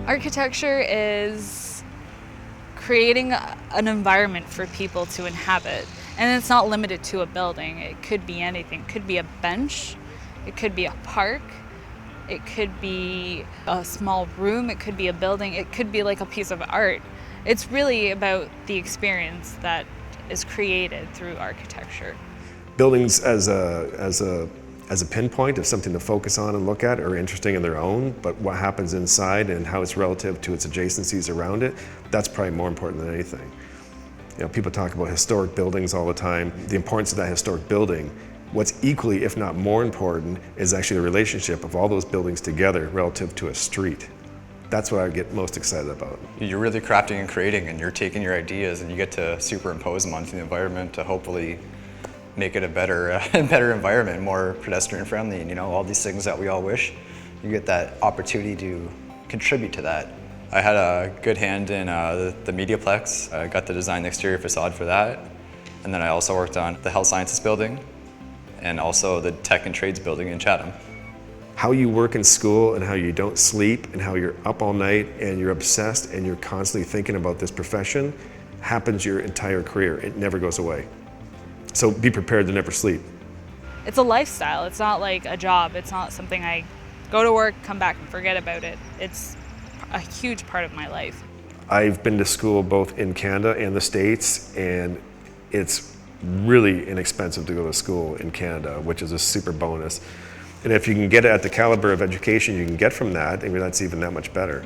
Architecture is creating an environment for people to inhabit. And it's not limited to a building. It could be anything. It could be a bench. It could be a park. It could be a small room. It could be a building. It could be like a piece of art. It's really about the experience that is created through architecture. Buildings as a pinpoint of something to focus on and look at are interesting in their own, but what happens inside and how it's relative to its adjacencies around it, that's probably more important than anything. You know, people talk about historic buildings all the time, the importance of that historic building. What's equally, if not more important, is actually the relationship of all those buildings together relative to a street. That's what I get most excited about. You're really crafting and creating, and you're taking your ideas and you get to superimpose them onto the environment to hopefully make it a better environment, more pedestrian friendly, and all these things that we all wish. You get that opportunity to contribute to that. I had a good hand in the Mediaplex. I got to design the exterior facade for that. And then I also worked on the Health Sciences building and also the Tech and Trades building in Chatham. How you work in school and how you don't sleep and how you're up all night and you're obsessed and you're constantly thinking about this profession happens your entire career. It never goes away. So be prepared to never sleep. It's a lifestyle. It's not like a job. It's not something I go to work, come back and forget about it. It's a huge part of my life. I've been to school both in Canada and the States, and it's really inexpensive to go to school in Canada, which is a super bonus. And if you can get it at the caliber of education you can get from that, I mean, that's even that much better.